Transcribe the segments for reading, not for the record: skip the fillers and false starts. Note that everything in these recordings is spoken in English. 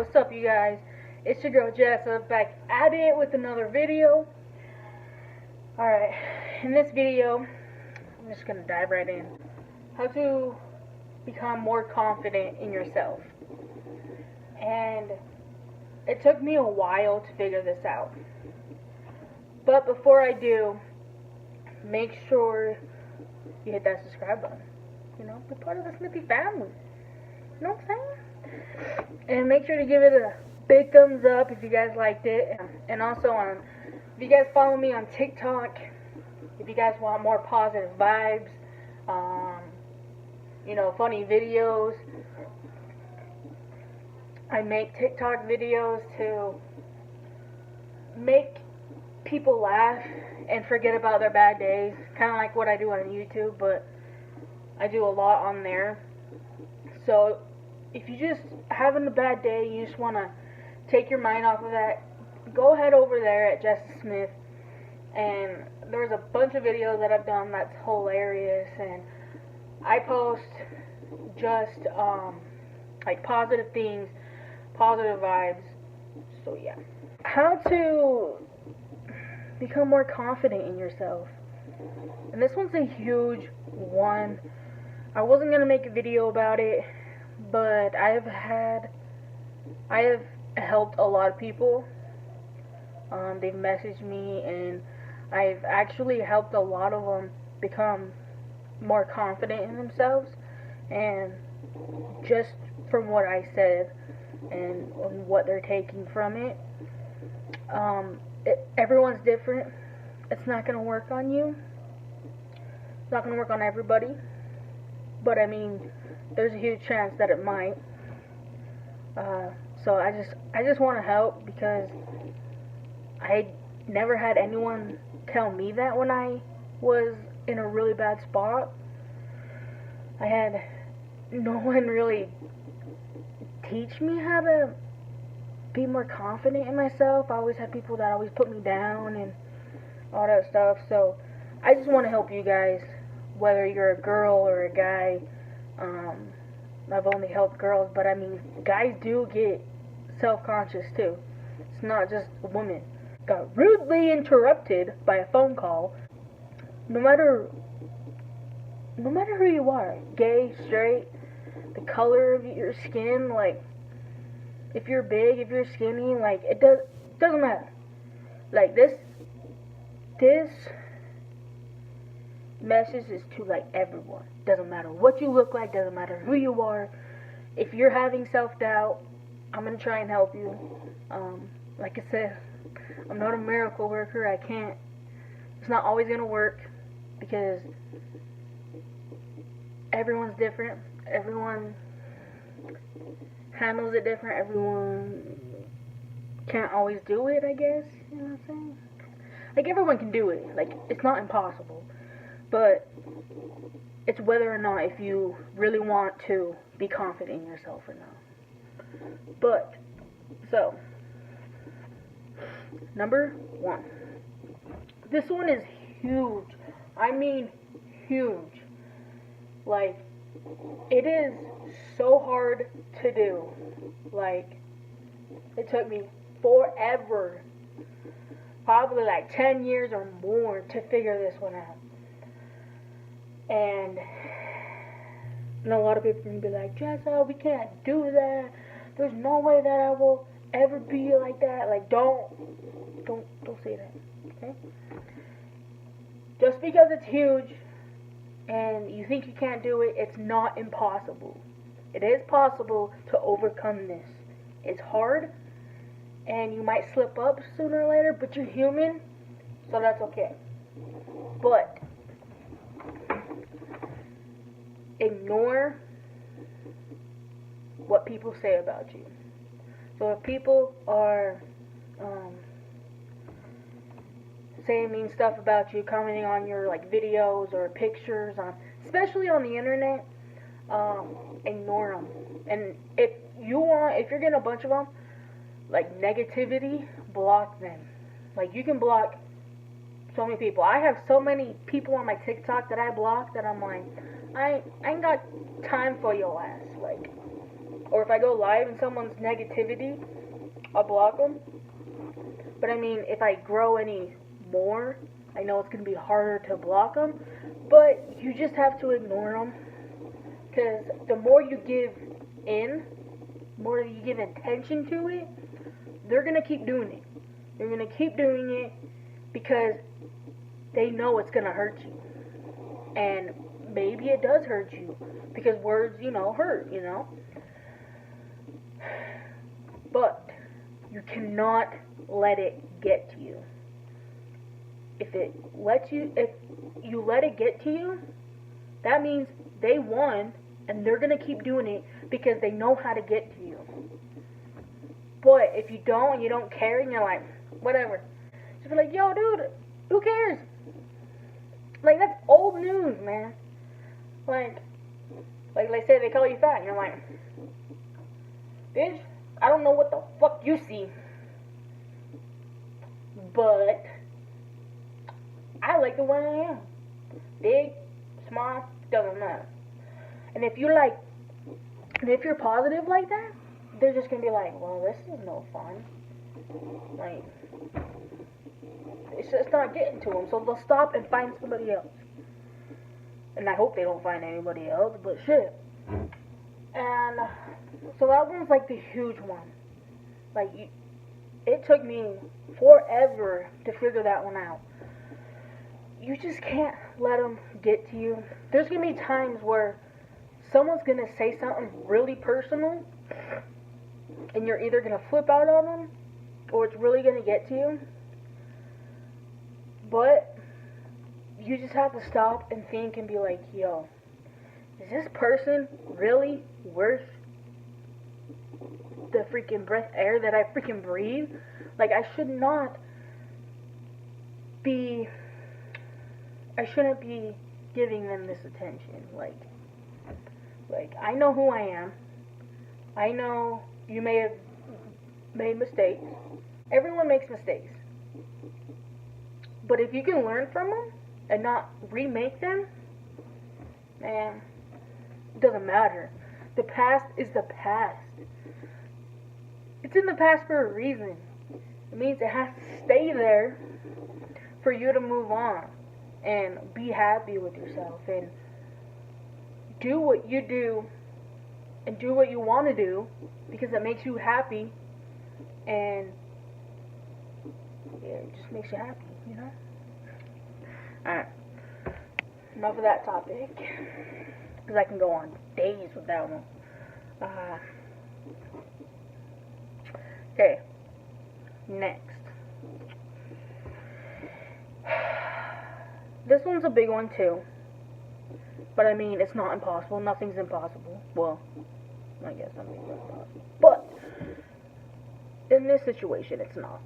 What's up, you guys? It's your girl Jessa back at it with another video. Alright, in this video, I'm just gonna dive right in. How to become more confident in yourself. And it took me a while to figure this out. But before I do, make sure you hit that subscribe button. You know, be part of the Snippy family. You know what I'm saying? And make sure to give it a big thumbs up if you guys liked it. And also, if you guys follow me on TikTok, if you guys want more positive vibes, you know, funny videos, I make TikTok videos to make people laugh and forget about their bad days. Kind of like what I do on YouTube, but I do a lot on there. So if you just having a bad day, you just want to take your mind off of that, go ahead over there at Jessa Smith, and there's a bunch of videos that I've done that's hilarious, and I post just like positive things, positive vibes. So yeah, how to become more confident in yourself, and this one's a huge one. I wasn't gonna make a video about it, but I have helped a lot of people. They've messaged me, and I've actually helped a lot of them become more confident in themselves. And just from what I said and what they're taking from it, everyone's different. It's not going to work on you. It's not going to work on everybody. But I mean, there's a huge chance that it might. So I just want to help, because I never had anyone tell me that when I was in a really bad spot. I had no one really teach me how to be more confident in myself. I always had people that always put me down and all that stuff. So I just want to help you guys, whether you're a girl or a guy. I've only helped girls, but I mean, guys do get self-conscious too. It's not just women. Got rudely interrupted by a phone call. No matter who you are, gay, straight, the color of your skin, like, if you're big, if you're skinny, like, it doesn't matter. Like, this message is to, like, everyone. Doesn't matter what you look like, doesn't matter who you are. If you're having self-doubt, I'm gonna try and help you. Like I said, I'm not a miracle worker. It's not always gonna work, because everyone's different. Everyone handles it different. Everyone can't always do it, I guess. You know what I'm saying? Like, everyone can do it. Like, it's not impossible. But it's whether or not if you really want to be confident in yourself or not. But, so, number 1. This one is huge. I mean, huge. Like, it is so hard to do. Like, it took me forever, probably like 10 years or more, to figure this one out. And a lot of people are going to be like, Jessa, we can't do that. There's no way that I will ever be like that. Like, don't say that, okay? Just because it's huge and you think you can't do it, it's not impossible. It is possible to overcome this. It's hard, and you might slip up sooner or later, but you're human, so that's okay. But ignore what people say about you. So if people are saying mean stuff about you, commenting on your like videos or pictures, especially on the internet, ignore them. And if you're getting a bunch of them, like negativity, block them. Like, you can block so many people. I have so many people on my TikTok that I block that I'm like, I ain't got time for your ass. Like, or if I go live in someone's negativity, I'll block them. But I mean, if I grow any more, I know it's going to be harder to block them, but you just have to ignore them, because the more you give in, the more you give attention to it, they're going to keep doing it. They're going to keep doing it because they know it's going to hurt you. And maybe it does hurt you, because words, hurt, But you cannot let it get to you. If you let it get to you, that means they won, and they're going to keep doing it because they know how to get to you. But if you don't, and you don't care, and you're like, whatever, just be like, yo, dude, who cares? Like, that's old news, man. Like they say, they call you fat, and you're like, bitch, I don't know what the fuck you see, but I like the way I am. Big, small, doesn't matter. And if you're positive like that, they're just gonna be like, well, this is no fun. Like, it's just not getting to them, so they'll stop and find somebody else. And I hope they don't find anybody else, but shit. And so that one's like the huge one. Like, it took me forever to figure that one out. You just can't let them get to you. There's gonna be times where someone's gonna say something really personal, and you're either gonna flip out on them, or it's really gonna get to you. But you just have to stop and think and be like, yo, is this person really worth the freaking air that I freaking breathe? Like, I shouldn't be giving them this attention. Like, I know who I am. I know you may have made mistakes. Everyone makes mistakes. But if you can learn from them and not remake them, man, it doesn't matter. The past is the past. It's in the past for a reason. It means it has to stay there for you to move on and be happy with yourself and do what you do and do what you want to do because it makes you happy, and it just makes you happy, Alright, enough of that topic, because I can go on days with that one. Okay, next. This one's a big one too. But I mean, it's not impossible. Nothing's impossible. Well, I guess nothing's impossible. But in this situation, it's not.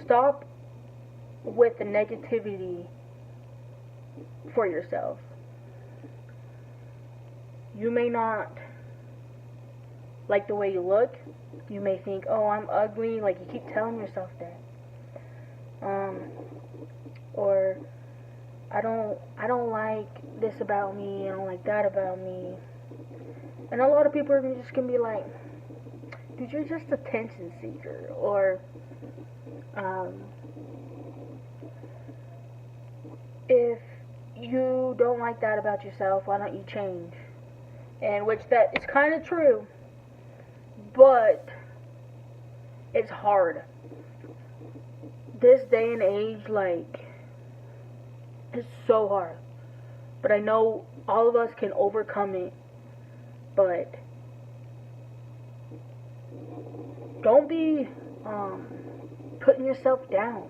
Stop with the negativity for yourself. You may not like the way you look. You may think, oh, I'm ugly. Like, you keep telling yourself that. Or I don't like this about me, I don't like that about me. And a lot of people are just gonna be like, dude, you're just a attention seeker. Or if you don't like that about yourself, why don't you change? And which that is kind of true, but it's hard. This day and age, like, it's so hard. But I know all of us can overcome it. But don't be putting yourself down.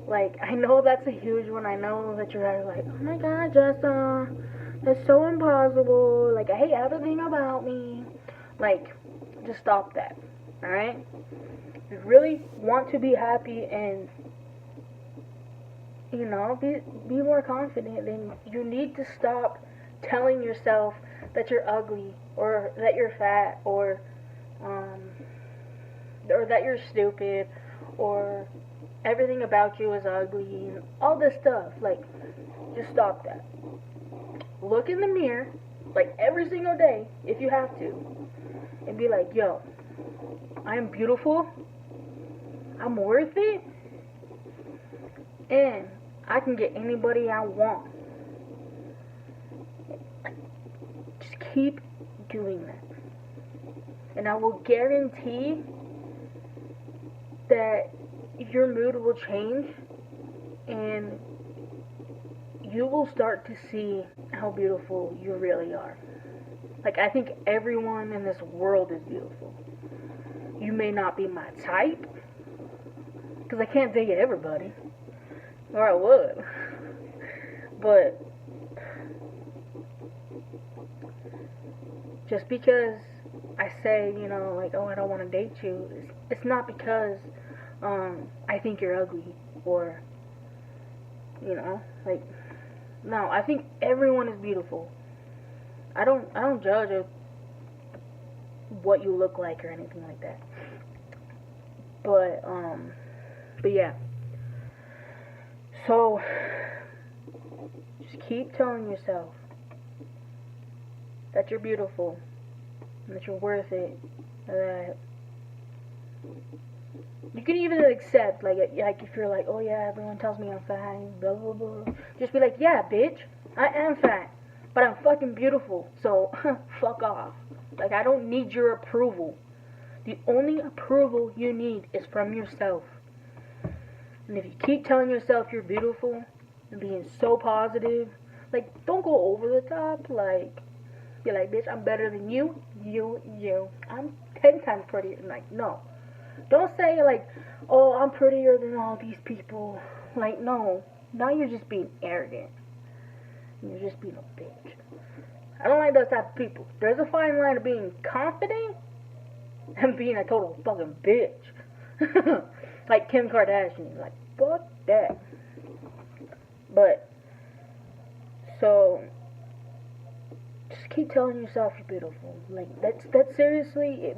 Like, I know that's a huge one. I know that you're guys like, oh my god, Jessa, that's so impossible. Like, I hate everything about me. Like, just stop that. Alright? If you really want to be happy and, be more confident, then you need to stop telling yourself that you're ugly, or that you're fat, or that you're stupid, or everything about you is ugly, and all this stuff. Like, just stop that. Look in the mirror like every single day, if you have to, and be like, yo, I am beautiful, I'm worth it, and I can get anybody I want. Just keep doing that. And I will guarantee that your mood will change and you will start to see how beautiful you really are. Like, I think everyone in this world is beautiful. You may not be my type, because I can't dig at everybody, or I would. But just because I say, you know, like, oh, I don't want to date you, it's not because I think you're ugly, or, you know, like, no, I think everyone is beautiful. I don't judge what you look like or anything like that. But yeah. So just keep telling yourself that you're beautiful, and that you're worth it, that you can even accept, like if you're like, oh yeah, everyone tells me I'm fat, and blah blah blah. Just be like, yeah, bitch, I am fat, but I'm fucking beautiful, so fuck off. Like, I don't need your approval. The only approval you need is from yourself. And if you keep telling yourself you're beautiful and being so positive, like, don't go over the top, like, be like, bitch, I'm better than you, I'm 10 times prettier. Like, no. Don't say, like, oh, I'm prettier than all these people. Like, no. Now you're just being arrogant. You're just being a bitch. I don't like those type of people. There's a fine line of being confident and being a total fucking bitch. Like Kim Kardashian. Like, fuck that. But, so, just keep telling yourself you're beautiful. Like, that's seriously,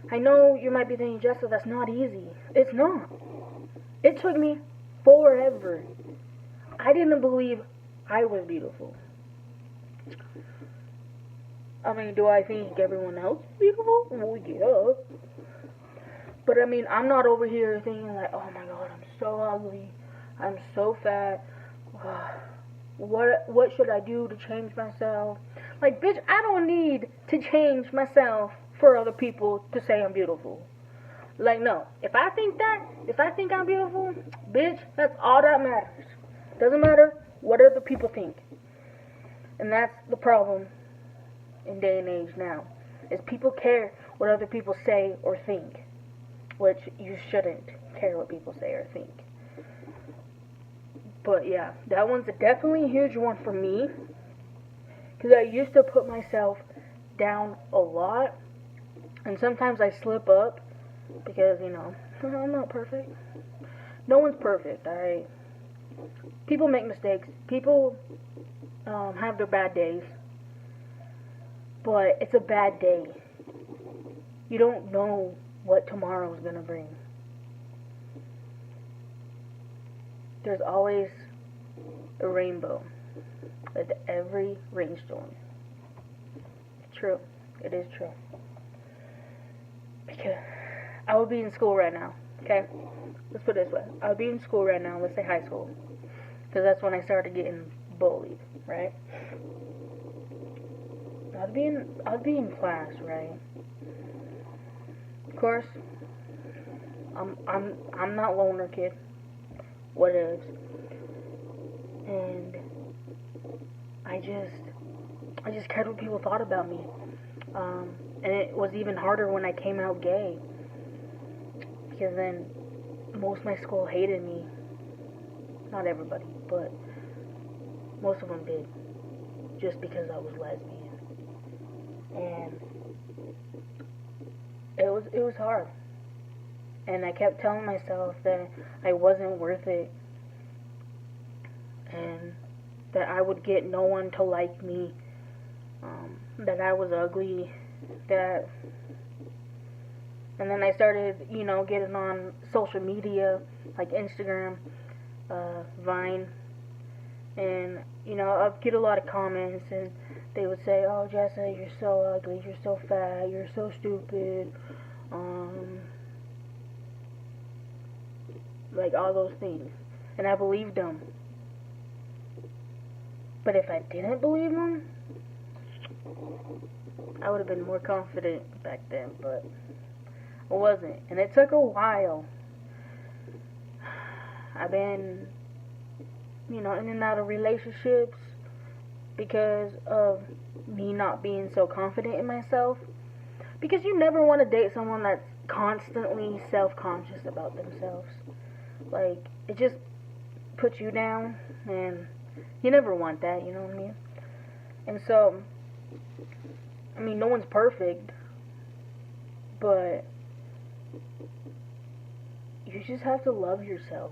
I know you might be thinking, Jessica, that's not easy. It's not. It took me forever. I didn't believe I was beautiful. I mean, do I think everyone else is beautiful? Well, yeah. But I mean, I'm not over here thinking like, oh my god, I'm so ugly, I'm so fat. What should I do to change myself? Like, bitch, I don't need to change myself for other people to say I'm beautiful. Like, no. If I think I'm beautiful, bitch, that's all that matters. Doesn't matter what other people think. And that's the problem in day and age now, is people care what other people say or think, which you shouldn't care what people say or think. But yeah, that one's definitely a huge one for me, because I used to put myself down a lot, and sometimes I slip up, because, you know, I'm not perfect. No one's perfect, alright? People make mistakes. People have their bad days. But it's a bad day. You don't know what tomorrow is going to bring. There's always a rainbow at every rainstorm. It's true. It is true. Because I would be in school right now, okay? Let's put it this way. I would be in school right now, let's say high school. Because that's when I started getting bullied, right? I'd be in class, right? Of course, I'm not loner kid. What is? And I just cared what people thought about me. And it was even harder when I came out gay, because then most of my school hated me. Not everybody, but most of them did, just because I was lesbian. And it was hard. And I kept telling myself that I wasn't worth it, and that I would get no one to like me, that I was ugly, and then I started, you know, getting on social media, like Instagram, Vine, And, I get a lot of comments, and they would say, oh, Jessa, you're so ugly, you're so fat, you're so stupid, like all those things. And I believed them. But if I didn't believe them, I would have been more confident back then, but I wasn't. And it took a while. I've been, in and out of relationships because of me not being so confident in myself. Because you never want to date someone that's constantly self-conscious about themselves. Like, it just puts you down, and you never want that, you know what I mean? And so, no one's perfect, but you just have to love yourself.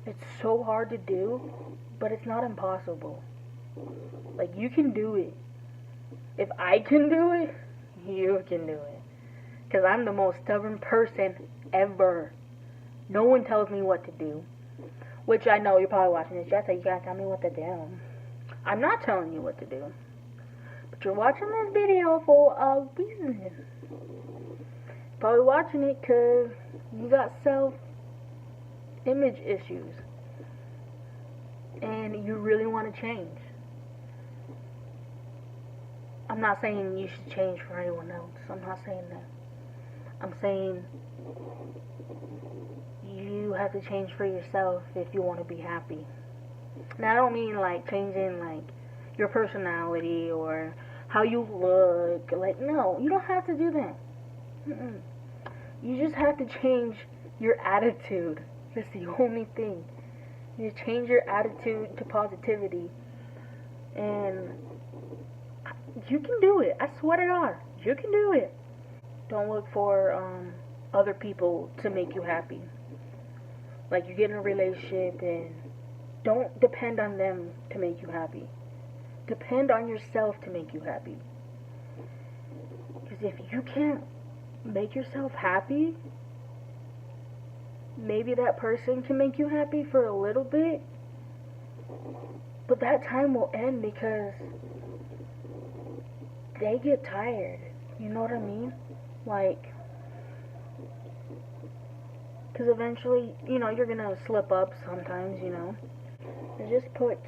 It's so hard to do, but it's not impossible. Like, you can do it. If I can do it, you can do it. Because I'm the most stubborn person ever. No one tells me what to do. Which I know you're probably watching this. Jessica, you gotta tell me what to do. I'm not telling you what to do. But you're watching this video for a reason. Probably watching it because you got self-image issues. And you really want to change. I'm not saying you should change for anyone else. I'm not saying that. I'm saying you have to change for yourself if you want to be happy. And I don't mean like changing like your personality or how you look. Like, no, you don't have to do that. You just have to change your attitude. That's the only thing. You change your attitude to positivity. And you can do it. I swear to God. You can do it. Don't look for other people to make you happy. Like, you get in a relationship and don't depend on them to make you happy. Depend on yourself to make you happy. Because if you can't make yourself happy, maybe that person can make you happy for a little bit, but that time will end because they get tired. You know what I mean? Like, because eventually, you're gonna slip up sometimes, It just puts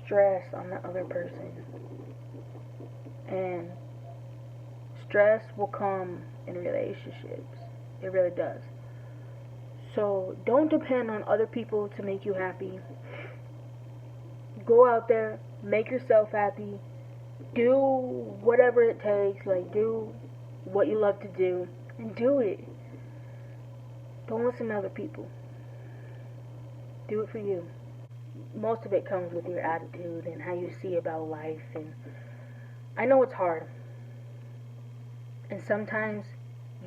stress on the other person. And stress will come in relationships. It really does. So don't depend on other people to make you happy. Go out there, make yourself happy. Do whatever it takes. Like, do what you love to do, and do it. Don't listen to other people. Do it for you. Most of it comes with your attitude and how you see about life. And I know it's hard. And sometimes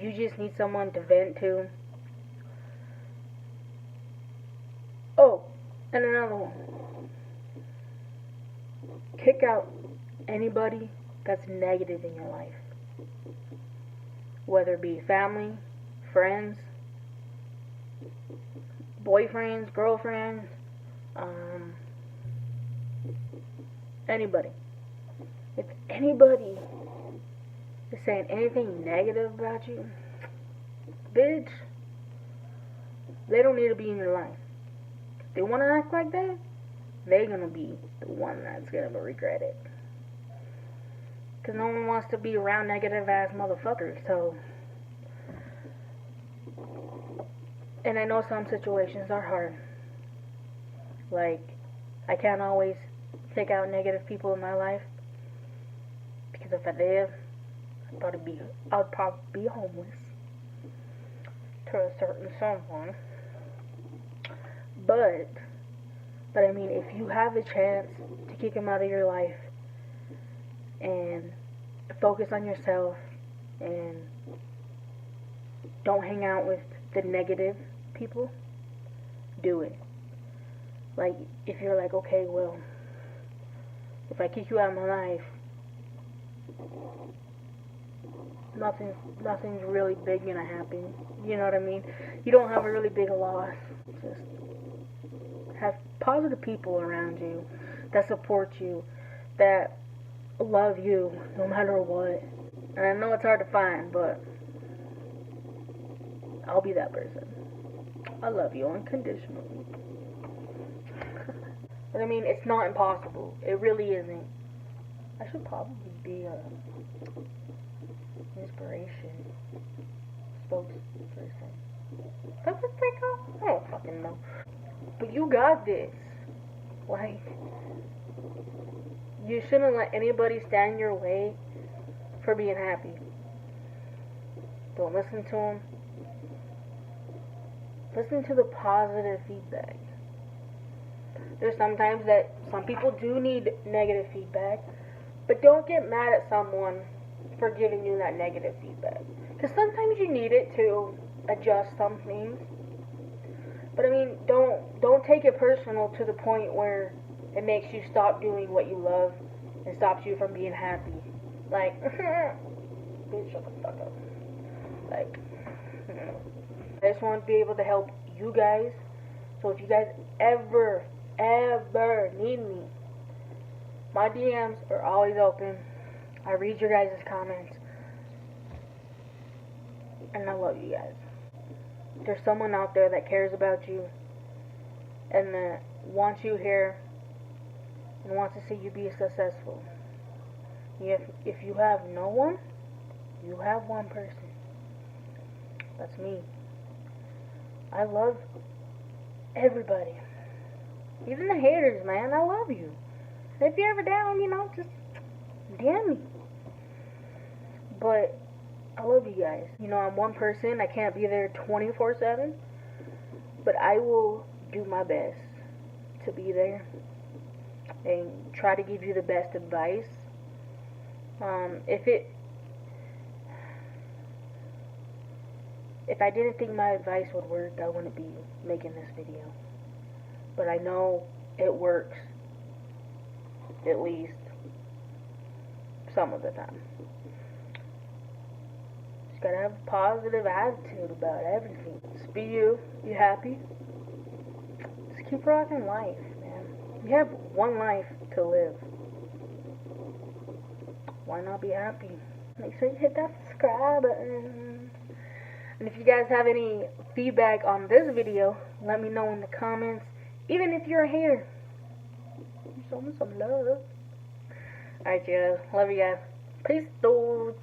you just need someone to vent to. Oh, and another one. Kick out anybody that's negative in your life. Whether it be family, friends, boyfriends, girlfriends, anybody. If anybody is saying anything negative about you, bitch, they don't need to be in your life. If they want to act like that, they're going to be the one that's going to regret it. Because no one wants to be around negative ass motherfuckers, so. And I know some situations are hard. Like, I can't always take out negative people in my life. Because if I did, I'd probably be homeless. To a certain someone. But I mean, if you have a chance to kick them out of your life and focus on yourself and don't hang out with the negative people, do it. Like, if you're like, okay, well, if I kick you out of my life, nothing's really big gonna happen. You know what I mean? You don't have a really big loss. Just have positive people around you. that support you, that love you no matter what. And I know it's hard to find, but I'll be that person. I love you unconditionally. But I mean, it's not impossible. It really isn't. I should probably be a inspiration spokesperson. That's what they call? I don't fucking know. But you got this. Like, you shouldn't let anybody stand in your way for being happy. Don't listen to them. Listen to the positive feedback. There's sometimes that some people do need negative feedback, but don't get mad at someone for giving you that negative feedback. Because sometimes you need it to adjust some things. But I mean, don't take it personal to the point where it makes you stop doing what you love and stops you from being happy. Like, bitch, shut the fuck up. Like, I just want to be able to help you guys. So if you guys ever need me, my DMs are always open. I read your guys' comments. And I love you guys. There's someone out there that cares about you and that wants you here and wants to see you be successful. If you have no one, you have one person. That's me. I love everybody. Even the haters, man. I love you. If you're ever down, just DM me. But I love you guys. I'm one person. I can't be there 24/7. But I will do my best to be there and try to give you the best advice. If I didn't think my advice would work, I wouldn't be making this video. But I know it works, at least some of the time. Just gotta have a positive attitude about everything. Just be you, be happy. Just keep rocking life, man. You have one life to live. Why not be happy? Make sure you hit that subscribe button. And if you guys have any feedback on this video, let me know in the comments. Even if you're a hater, show me some love. Alright, guys. Love you guys. Peace, dudes.